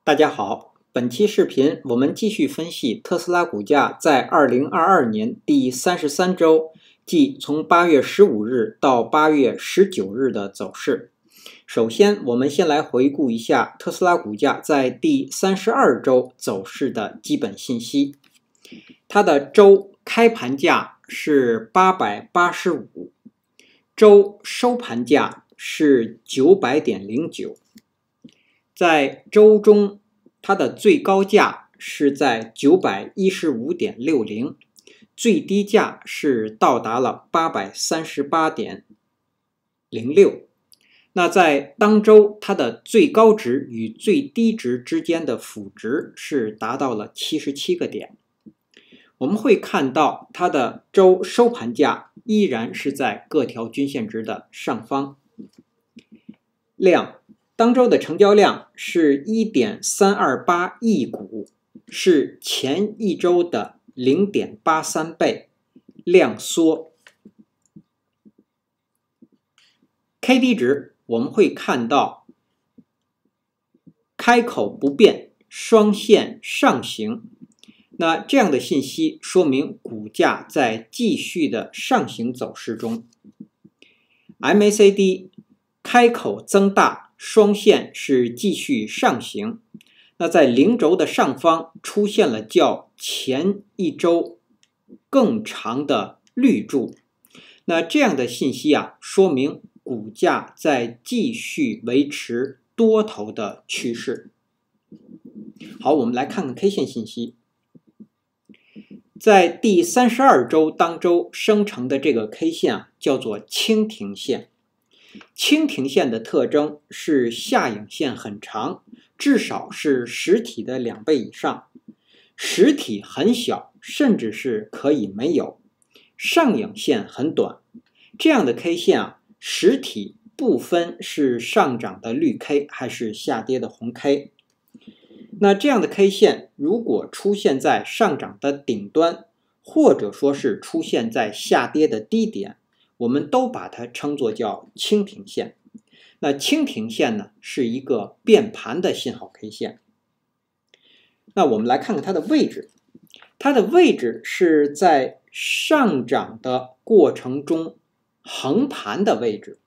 大家好，本期视频我们继续分析特斯拉股价在2022年第33周，即从8月15日到8月19日的走势。首先，我们先来回顾一下特斯拉股价在第32周走势的基本信息。它的周开盘价是885，周收盘价是900.09。在周中，它的最高价是在915.60，最低价是到达了838.06。那在当周，它的最高值与最低值之间的幅值是达到了77个点。我们会看到它的周收盘价依然是在各条均线值的上方。量，当周的成交量是 1.328 亿股，是前一周的 0.83 倍，量缩。KD 值我们会看到开口不变，双线上行。那这样的信息说明股价在继续的上行走势中。MACD 开口增大，双线是继续上行。那在零轴的上方出现了较前一周更长的绿柱。那这样的信息说明股价在继续维持多头的趋势。好，我们来看看 K 线信息。在第32周当周生成的这个 K 线叫做蜻蜓线。蜻蜓线的特征是下影线很长，至少是实体的2倍以上，实体很小，甚至是可以没有，上影线很短。这样的 K 线实体不分是上涨的绿 K 还是下跌的红 K。那这样的 K 线如果出现在上涨的顶端，或者说是出现在下跌的低点，我们都把它称作叫蜻蜓线。那蜻蜓线呢，是一个变盘的信号 K 线。那我们来看看它的位置，它的位置是在上涨的过程中横盘的位置。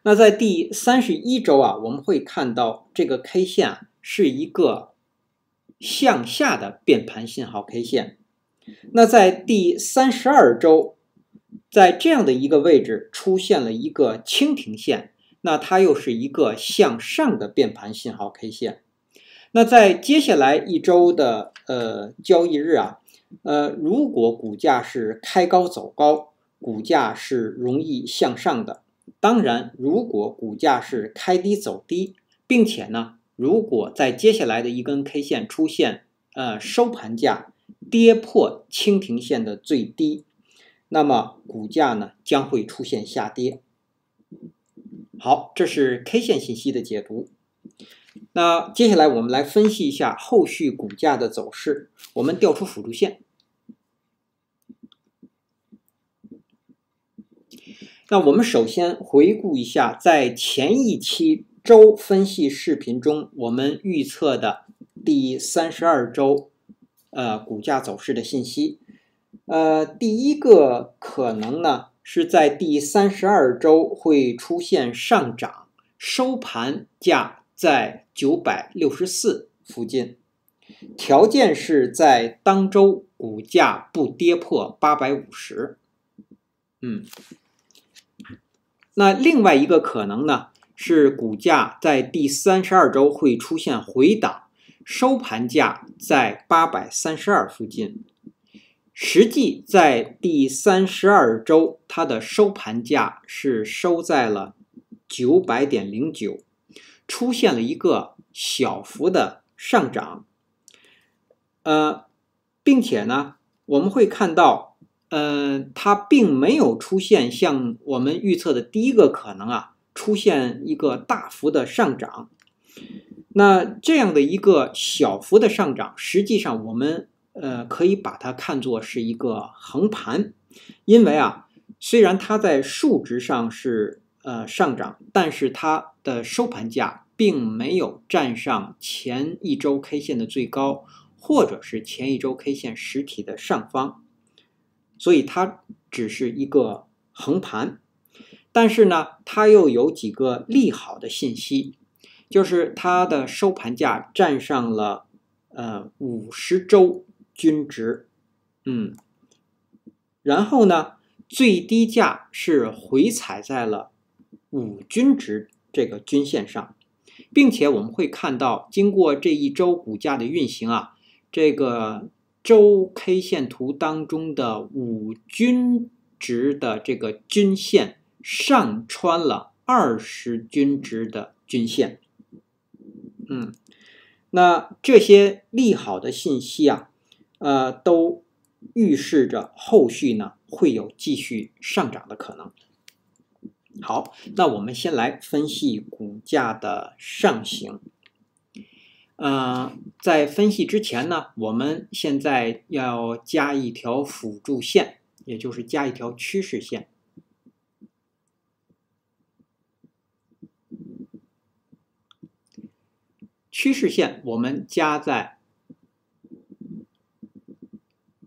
那在第31周我们会看到这个 K 线是一个向下的变盘信号 K 线。那在第32周，在这样的一个位置出现了一个蜻蜓线，那它又是一个向上的变盘信号 K 线。那在接下来一周的交易日如果股价是开高走高，股价是容易向上的。当然，如果股价是开低走低，并且呢，如果在接下来的一根 K 线出现收盘价跌破蜻蜓线的最低，那么股价呢将会出现下跌。好，这是 K 线信息的解读。那接下来我们来分析一下后续股价的走势。我们调出辅助线。那我们首先回顾一下在前一期周分析视频中我们预测的第32周股价走势的信息。第一个可能呢是在第32周会出现上涨，收盘价在964附近，条件是在当周股价不跌破850。那另外一个可能呢是股价在第32周会出现回档，收盘价在832附近。实际在第32周它的收盘价是收在了900.09，出现了一个小幅的上涨。并且呢我们会看到它并没有出现像我们预测的第一个可能出现一个大幅的上涨。那这样的一个小幅的上涨，实际上我们可以把它看作是一个横盘，因为虽然它在数值上是上涨，但是它的收盘价并没有站上前一周 K 线的最高，或者是前一周 K 线实体的上方，所以它只是一个横盘。但是呢，它又有几个利好的信息，就是它的收盘价站上了50周均值，然后呢，最低价是回踩在了5均值这个均线上，并且我们会看到，经过这一周股价的运行啊，这个周 K 线图当中的5均值的这个均线上穿了20均值的均线，那这些利好的信息啊，都预示着后续呢会有继续上涨的可能。好，那我们先来分析股价的上行。在分析之前呢，我们现在要加一条辅助线，也就是加一条趋势线。趋势线我们加在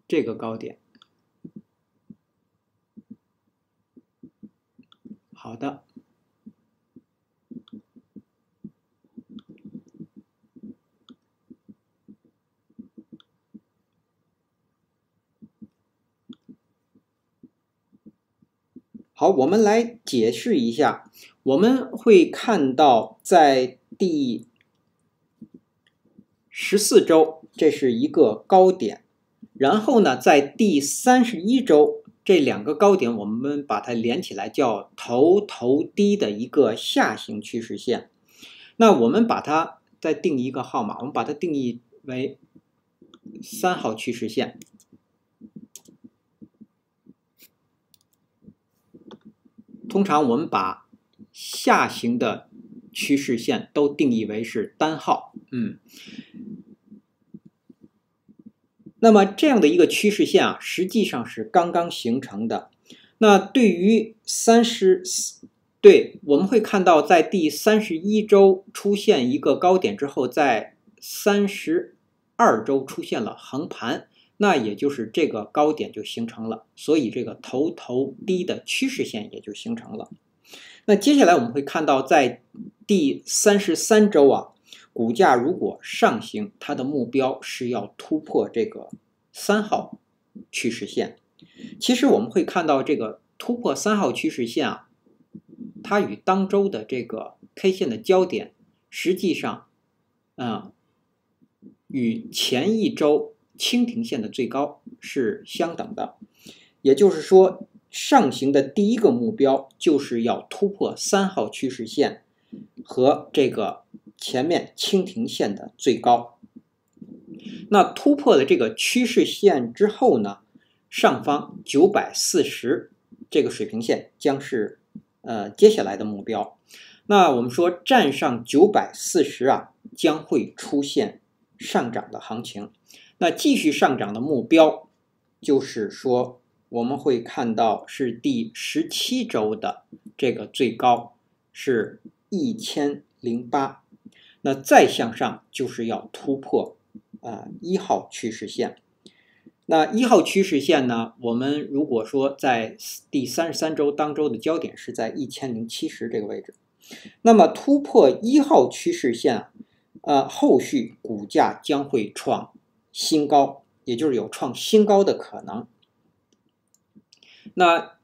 这个高点。好的，好，我们来解释一下，我们会看到在第14周，这是一个高点，然后呢，在第31周，这2个高点我们把它连起来叫头低的一个下行趋势线。那我们把它再定一个号码，我们把它定义为3号趋势线。通常我们把下行的趋势线都定义为是单号，那么这样的一个趋势线啊，实际上是刚刚形成的。那对于我们会看到在第31周出现一个高点之后，在32周出现了横盘，那也就是这个高点就形成了，所以这个头低的趋势线也就形成了。那接下来我们会看到在第33周啊，股价如果上行，它的目标是要突破这个3号趋势线。其实我们会看到这个突破3号趋势线啊，它与当周的这个 K 线的焦点实际上与前一周蜻蜓线的最高是相等的，也就是说上行的第一个目标就是要突破3号趋势线和这个前面蜻蜓线的最高。那突破了这个趋势线之后呢，上方940这个水平线将是接下来的目标。那我们说站上940啊，将会出现上涨的行情。那继续上涨的目标就是说我们会看到是第17周的这个最高是1008，那再向上就是要突破1号趋势线。那1号趋势线呢，我们如果说在第33周当周的焦点是在1070这个位置，那么突破1号趋势线后续股价将会创新高，也就是有创新高的可能。那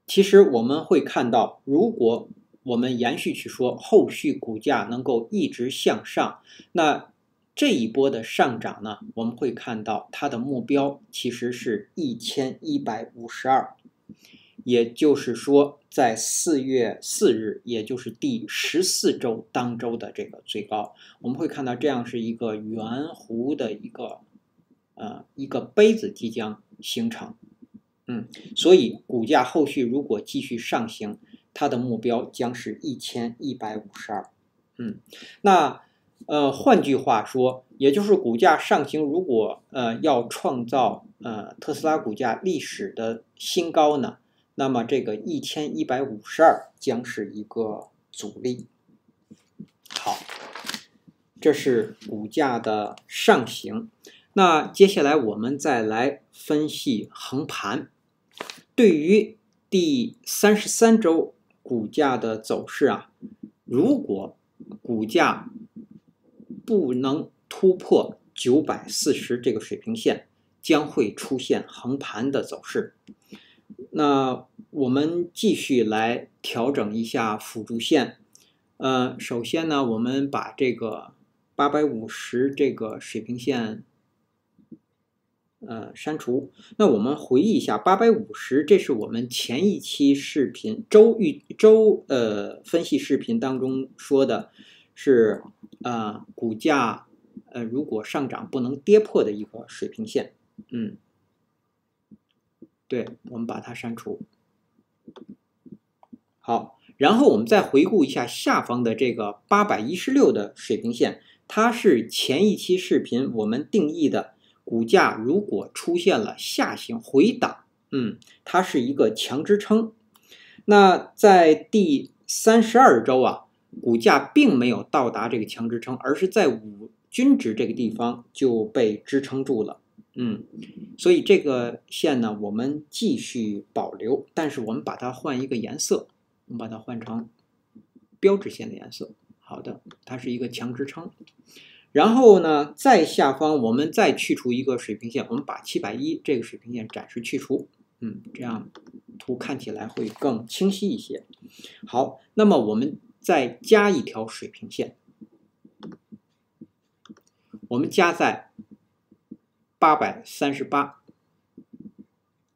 其实我们会看到，如果我们延续去说后续股价能够一直向上，那这一波的上涨呢，我们会看到它的目标其实是1152，也就是说在4月4日，也就是第14周当周的这个最高，我们会看到这样是一个圆弧的一个杯子即将形成。所以股价后续如果继续上行，它的目标将是1152。那换句话说，也就是股价上行如果要创造特斯拉股价历史的新高呢，那么这个1152将是一个阻力。好，这是股价的上行。那接下来我们再来分析横盘。对于第33周股价的走势啊，如果股价不能突破940这个水平线，将会出现横盘的走势。那我们继续来调整一下辅助线。首先呢，我们把这个850这个水平线删除。那我们回忆一下850，这是我们前一期视频周分析视频当中说的是股价如果上涨不能跌破的一个水平线。对，我们把它删除。好，然后我们再回顾一下下方的这个816的水平线，它是前一期视频我们定义的股价如果出现了下行回档，它是一个强支撑。那在第32周啊，股价并没有到达这个强支撑，而是在5均值这个地方就被支撑住了。所以这个线呢，我们继续保留，但是我们把它换一个颜色，我们把它换成标志线的颜色。好的，它是一个强支撑。然后呢，在下方我们再去除一个水平线，我们把710这个水平线暂时去除。这样图看起来会更清晰一些。好，那么我们再加一条水平线，我们加在838，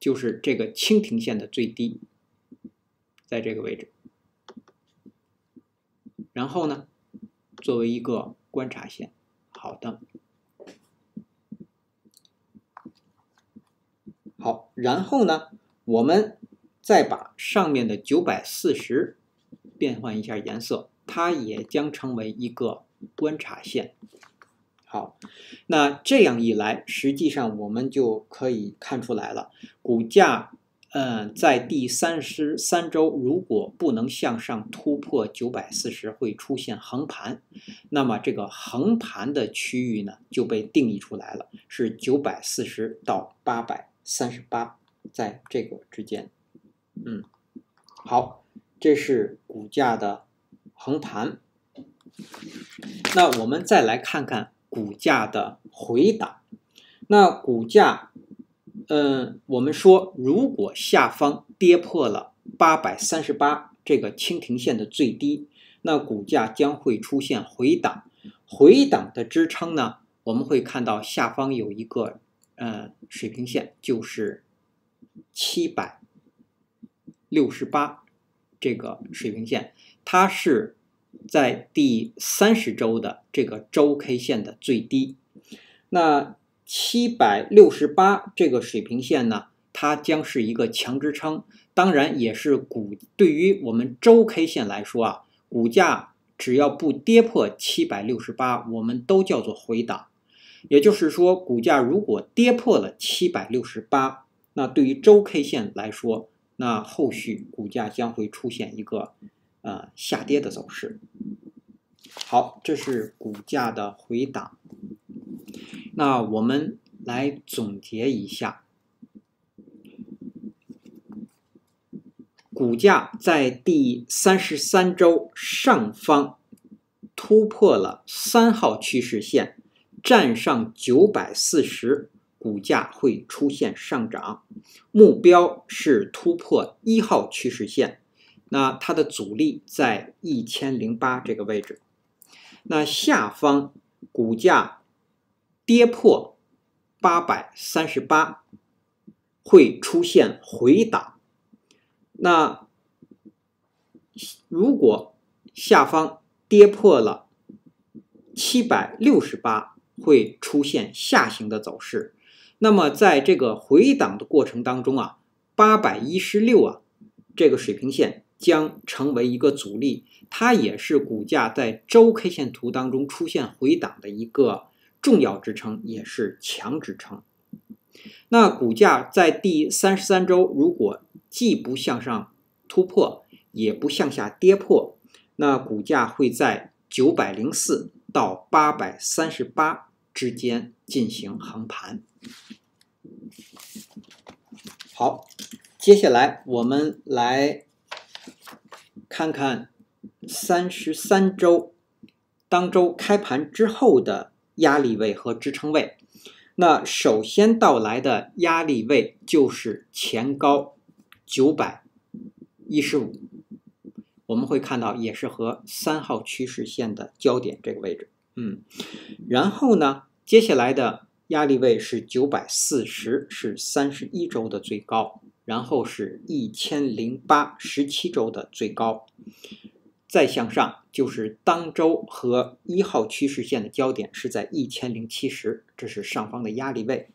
就是这个蜻蜓线的最低，在这个位置。然后呢，作为一个观察线。好的，好，然后呢，我们再把上面的940变换一下颜色，它也将成为一个观察线。好，那这样一来，实际上我们就可以看出来了，股价在第33周如果不能向上突破940，会出现横盘。那么这个横盘的区域呢就被定义出来了，是940到838，在这个之间。好，这是股价的横盘。那我们再来看看股价的回档。那股价我们说，如果下方跌破了838这个蜻蜓线的最低，那股价将会出现回档。回档的支撑呢，我们会看到下方有一个水平线，就是768这个水平线，它是在第30周的这个周 K 线的最低。那768这个水平线呢，它将是一个强支撑，当然也是对于我们周 K 线来说啊，股价只要不跌破768，我们都叫做回档。也就是说，股价如果跌破了768，那对于周 K 线来说，那后续股价将会出现一个下跌的走势。好，这是股价的回档。那我们来总结一下，股价在第33周上方突破了3号趋势线，站上940，股价会出现上涨。目标是突破1号趋势线，那它的阻力在1008这个位置。那下方股价跌破838，会出现回档。那如果下方跌破了768，会出现下行的走势。那么在这个回档的过程当中啊，816这个水平线将成为一个阻力，它也是股价在周 K 线图当中出现回档的一个重要支撑，也是强支撑。那股价在第33周如果既不向上突破，也不向下跌破，那股价会在904到838之间进行横盘。好，接下来我们来看看33周当周开盘之后的压力位和支撑位。那首先到来的压力位就是前高915，我们会看到也是和3号趋势线的交点这个位置。然后呢，接下来的压力位是940，是31周的最高，然后是1008， 17周的最高。再向上就是当周和1号趋势线的交点是在1070，这是上方的压力位。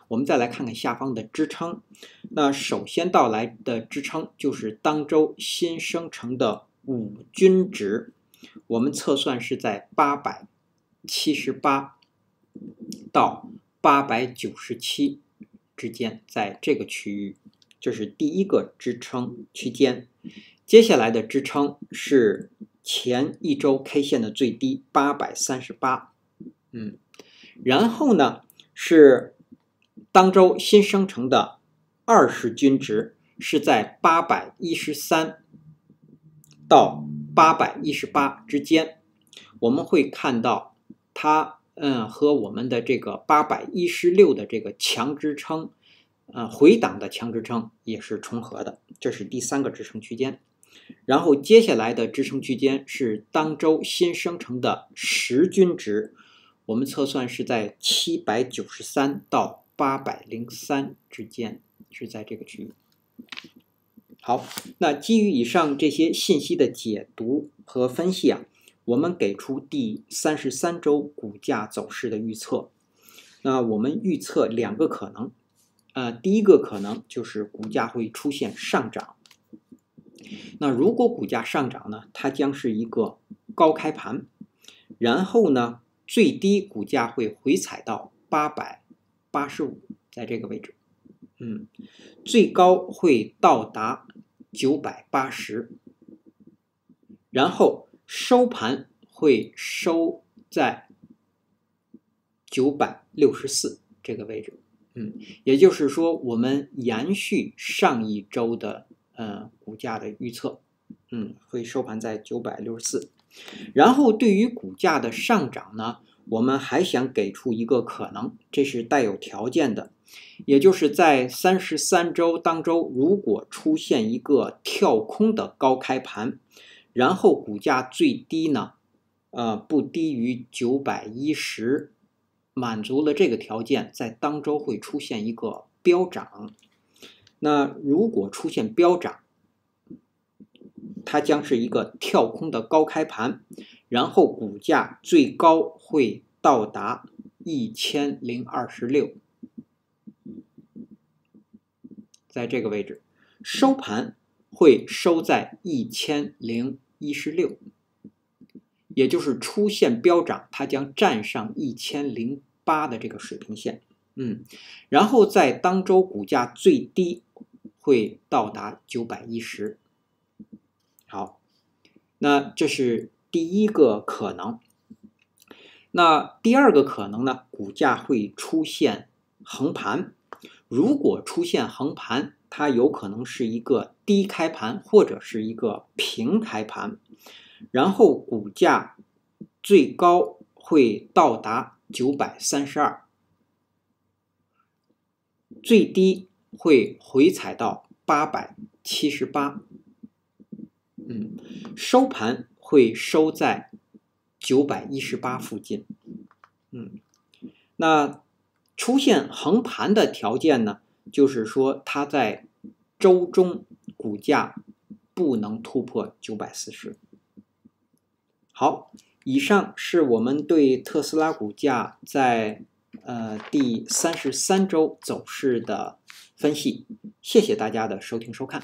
我们再来看看下方的支撑。那首先到来的支撑就是当周新生成的5均值，我们测算是在878到897之间，在这个区域，这是第一个支撑区间。接下来的支撑是前一周 K 线的最低838，然后呢是当周新生成的20均值，是在813到818之间。我们会看到它和我们的这个816的这个强支撑回档的强支撑也是重合的，这是第3个支撑区间。然后接下来的支撑区间是当周新生成的10均值，我们测算是在793到803之间，是在这个区域。好，那基于以上这些信息的解读和分析我们给出第33周股价走势的预测。那我们预测2个可能，第一个可能就是股价会出现上涨。那如果股价上涨呢，它将是一个高开盘，然后呢，最低股价会回踩到885，在这个位置，最高会到达980，然后收盘会收在964这个位置，也就是说，我们延续上一周的股价的预测，会收盘在964。然后对于股价的上涨呢，我们还想给出一个可能，这是带有条件的，也就是在33周当周，如果出现一个跳空的高开盘，然后股价最低呢，不低于910，满足了这个条件，在当周会出现一个飙涨。那如果出现飙涨，它将是一个跳空的高开盘，然后股价最高会到达1026，在这个位置，收盘会收在1016，也就是出现飙涨，它将站上1008的这个水平线，然后在当周股价最低会到达910。好，那这是第一个可能。那第二个可能呢，股价会出现横盘。如果出现横盘，它有可能是一个低开盘或者是一个平开盘，然后股价最高会到达932，最低会回踩到878，收盘会收在918附近，那出现横盘的条件呢，就是说它在周中股价不能突破940。好，以上是我们对特斯拉股价在第33周走势的分析，谢谢大家的收听收看。